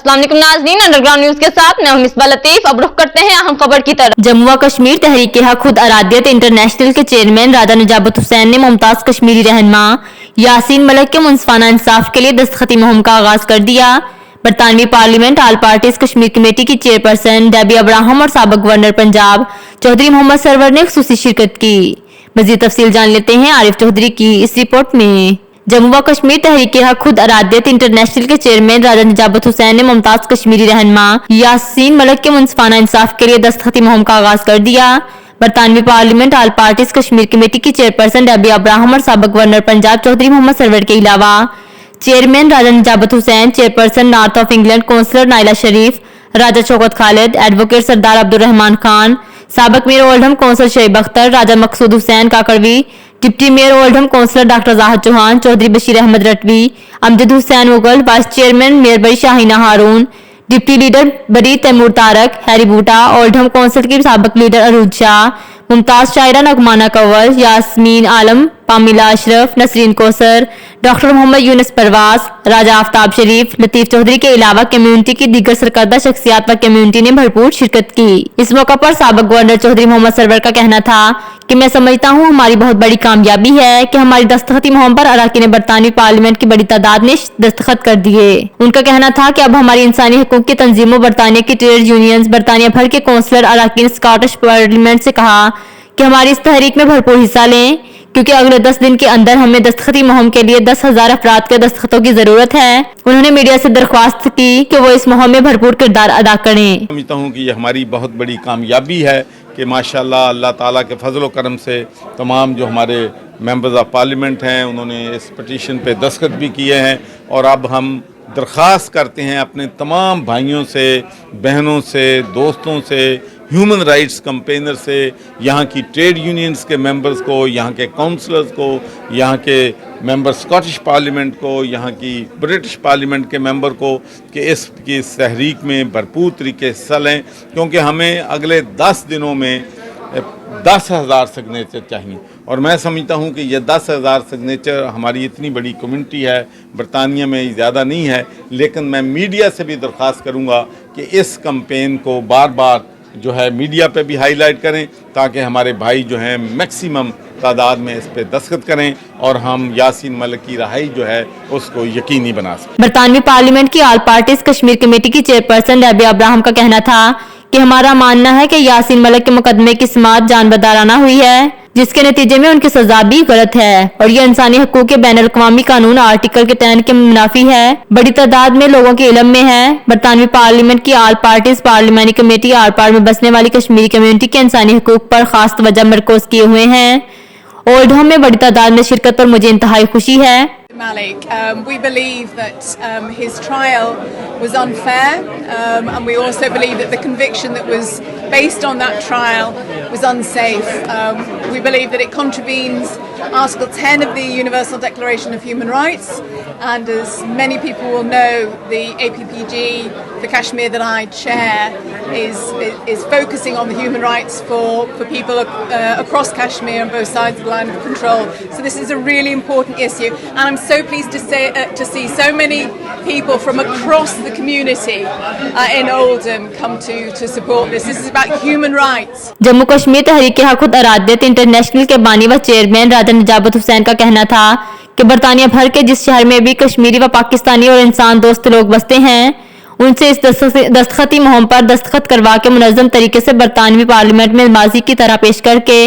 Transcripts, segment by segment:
अस्सलाम वालेकुम नाज़रीन, अंडरग्राउंड न्यूज के साथ मैं हूं मिसबा लतीफ। अब रुख करते हैं अहम खबर की तरफ। जम्मू व कश्मीर तहरीक हक खुद अरादियत इंटरनेशनल के चेयरमैन राजा निजाबत हुसैन ने मुमताज कश्मीरी रहनुमा यासीन मलिक के मुंसफाना इंसाफ के लिए दस्तखती मुहिम का आगाज कर दिया। बरतानवी parliament all parties Kashmir committee की चेयरपर्सन डेबी अब्राहम और साबिक गवर्नर पंजाब चौधरी मोहम्मद सरवर ने खुसूसी शिरकत की। मजीद तफसील जान लेते हैं आरिफ चौधरी की इस रिपोर्ट में। जम्मू व कश्मीर तहरीक हक खुद अरादियत इंटरनेशनल के चेयरमैन राजा निजाबत हुसैन ने मुमताज कश्मीरी रहनुमा यासीन मलिक के मुंसफाना इंसाफ के लिए दस्तखती मुहिम का आगाज कर दिया। बरतानवी parliament all parties Kashmir committee की चेयरपर्सन डेबी अब्राहम और साबिक गवर्नर पंजाब चौधरी मोहम्मद सरवर के अलावा chairman Raja Nijabat Hussain, chairperson north of England councillor Naila Sharif, Raja Shaukat Khalid, advocate Sardar Abdul Rehman Khan, साबिक mayor Oldham councillor Shahib Akhtar, Raja Maqsood Hussain Kakarvi, deputy mayor Oldham councillor doctor Zahid Chauhan, Chaudhry Bashir Ahmad Ratvi, Amjad Hussain Mughal, vice chairman mayor बड़ी शाहीना हारून, डिप्टी लीडर बड़ी तैमूर तारक, हैरी बूटा, ओल्डहम काउंसिल की साबिक लीडर अरूज शाह, मुमताज शायरा नगमाना कंवल, यास्मीन आलम, पामिला अशरफ, नसरीन कौसर, डॉक्टर मोहम्मद यूनुस परवाज, राजा आफ्ताब शरीफ, लतीफ चौधरी के अलावा कम्युनिटी की दीगर सरकर्दा शख्सियात व कम्युनिटी ने भरपूर शिरकत की। इस मौका पर साबिक गवर्नर चौधरी मोहम्मद सरवर का कहना था कि मैं समझता हूँ हमारी बहुत बड़ी कामयाबी है कि हमारी दस्तखती मुहिम पर अराकीन बरतानवी पार्लियामेंट की बड़ी तादाद ने दस्तखत कर दिए। उनका कहना था कि अब हमारी इंसानी हकूक की तंजीमों, बरतानिया की ट्रेड यूनियंस, बरतानिया भर के काउंसलर अराकीन स्कॉटिश पार्लियामेंट से कहा कि हमारी इस तहरीक में भरपूर हिस्सा लें, क्योंकि अगले 10 दिन के अंदर हमें दस्तखती मुहिम के लिए 10,000 अफराद के दस्तखतों की जरूरत है। उन्होंने मीडिया से दरख्वास्त की कि वो इस मुहिम में भरपूर किरदार अदा करें। समझता हूँ कि ये हमारी बहुत बड़ी कामयाबी है कि माशाल्लाह अल्लाह ताला के फजल व करम से तमाम जो हमारे मेंबर्स ऑफ पार्लियामेंट हैं उन्होंने इस पटिशन पे दस्तखत भी किए हैं और अब हम दरख्वास्त करते हैं अपने तमाम भाइयों से, बहनों से, दोस्तों से, ह्यूमन राइट्स कंपेनर से, यहाँ की ट्रेड यूनियंस के मेंबर्स को, यहाँ के काउंसलर्स को, यहाँ के मेंबर स्कॉटिश पार्लियामेंट को, यहाँ की ब्रिटिश पार्लियामेंट के मेंबर को कि इसकी तहरीक में भरपूर तरीके हिस्सा लें, क्योंकि हमें अगले 10 दिनों में 10,000 सिग्नेचर चाहिए और मैं समझता हूँ कि ये 10,000 सिग्नेचर हमारी इतनी बड़ी कम्युनिटी है, बरतानिया में ज़्यादा नहीं है, लेकिन मैं मीडिया से भी दरख्वास्त करूँगा कि इस कैंपेन को बार बार जो है मीडिया पे भी हाईलाइट करें ताकि हमारे भाई जो हैं मैक्सिमम तादाद में इस पे दस्तखत करें और हम यासीन मलिक की रहाई जो है उसको यकीनी बना सकें। बरतानवी पार्लियामेंट की आल पार्टीज कश्मीर कमेटी की चेयरपर्सन डेबी अब्राहम का कहना था कि हमारा मानना है कि यासीन मलिक के मुकदमे की समाअत जानबदाराना हुई है, जिसके नतीजे में उनकी सजा भी गलत है और ये इंसानी हकूक के बैनुल अक़वामी कानून आर्टिकल के 10 के मुनाफी है। बड़ी तादाद में लोगों के इल्म में है। बरतानवी पार्लियामेंट की आल पार्टीज पार्लियामानी कमेटी आर पार में बसने वाली कश्मीरी कम्युनिटी के इंसानी हकूक पर खास तवज्जो मरकूज किए हुए हैं। ओल्डहम में बड़ी तादाद में शिरकत पर मुझे इंतहाई खुशी है। Malik, we believe that his trial was unfair, and we also believe that the conviction that was based on that trial was unsafe. We believe that it contravenes Article 10 of the Universal Declaration of Human Rights, and as many people will know, the APPG for Kashmir that I chair is focusing on the human rights for people across Kashmir on both sides of the line of control. So this is a really important issue, and I'm so pleased to see so many people from across the community in Oldham come to support this. This is about human rights. Jammu Kashmir तहरीक हक खुद अरादियत international के बानी व chairman Raja Nijabat Hussain का कहना था कि बरतानिया भर के जिस शहर में भी कश्मीरी व पाकिस्तानी और इंसान दोस्त लोग बसते हैं उनसे इस दस्तखती मुहिम पर दस्तखत करवा के मुनज़्ज़म तरीके से बरतानवी पार्लियामेंट में माजी की तरह पेश करके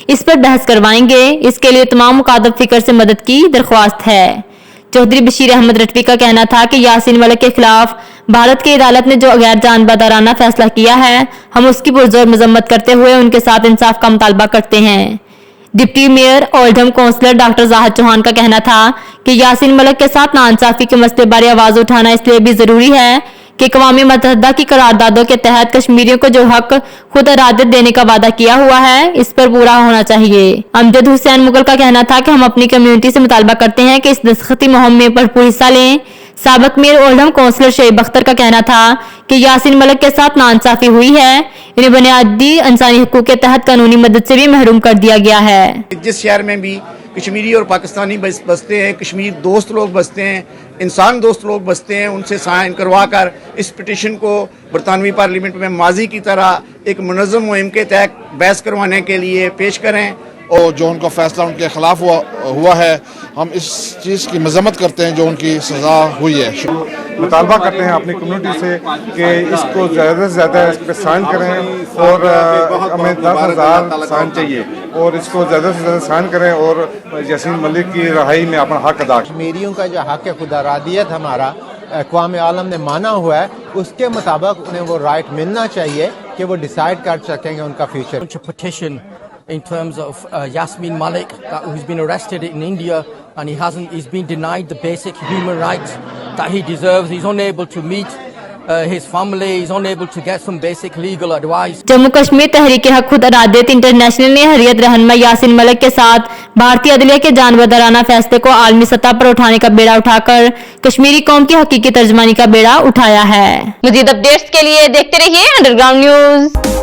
इस पर बहस करवाएंगे। इसके लिए तमाम मुकादब फिक्र से मदद की दरख्वास्त है। चौधरी बशीर अहमद रटवी का कहना था कि यासीन मलिक के खिलाफ भारत की अदालत ने जो गैर जानबदाराना फैसला किया है, हम उसकी पुरजोर मजम्मत करते हुए उनके साथ इंसाफ का मुतालबा करते हैं। Deputy mayor Oldham councillor doctor Zahid Chauhan का कहना था कि यासीन मलिक के साथ नाइंसाफी के मसले बारे आवाज उठाना इसलिए भी जरूरी है कि अक़वाम मुत्तहिदा की करारदादों के तहत कश्मीरियों को जो हक खुद इरादत देने का वादा किया हुआ है इस पर पूरा होना चाहिए। अमजद हुसैन मुगल का कहना था कि हम अपनी कम्युनिटी से मुतालबा करते हैं कि इस दस्तखती मुहिम में भरपूर हिस्सा लें। साबिक मेयर ओल्डहम काउंसलर शहीब अख्तर का कहना था कि यासीन मलिक के साथ नाइंसाफी हुई है, इन्हें बुनियादी इंसानी हकूक के तहत कानूनी मदद से भी महरूम कर दिया गया है। जिस शहर में भी कश्मीरी और पाकिस्तानी बसते हैं, कश्मीर दोस्त लोग बसते हैं, इंसान दोस्त लोग बसते हैं, उनसे साइन करवा कर इस पिटिशन को बरतानवी पार्लियामेंट में माजी की तरह एक मुनज़्ज़म मुहिम के तहत बहस करवाने के लिए पेश करें। और जो उनका फैसला उनके खिलाफ हुआ है, हम इस चीज़ की मजम्मत करते हैं जो उनकी सज़ा हुई है। मुतालबा करते हैं अपनी कम्युनिटी से कि इसको ज़्यादा से ज़्यादा इस पर साइन करें और हमें 10,000 साइन चाहिए और इसको ज़्यादा से ज़्यादा साइन करें और यासीन मलिक की रहाई में अपना हक अदा करें। कश्मीरियों का जो हक खुद अरादियत हमारा अक़वाम आलम ने माना हुआ है, उसके मुताबिक उन्हें वो राइट मिलना चाहिए कि वो डिसाइड कर सकेंगे उनका future. Petition in terms of Yasmin Malik, who's been arrested in India and he's been denied the basic human rights that he deserves. He's unable to meet his family, he's unable to get some basic legal advice. Jammu Kashmir तहरीक हक खुद अरादियत international ने हरियत रहनुमा यासीन मलिक के साथ भारतीय अदलिया के जानबदाराना फैसले को आलमी सतह पर उठाने का बेड़ा उठाकर कश्मीरी कौम की हकीकी तर्जमानी का बेड़ा उठाया है। मजीद अपडेट्स के लिए देखते रहिए अंडरग्राउंड न्यूज।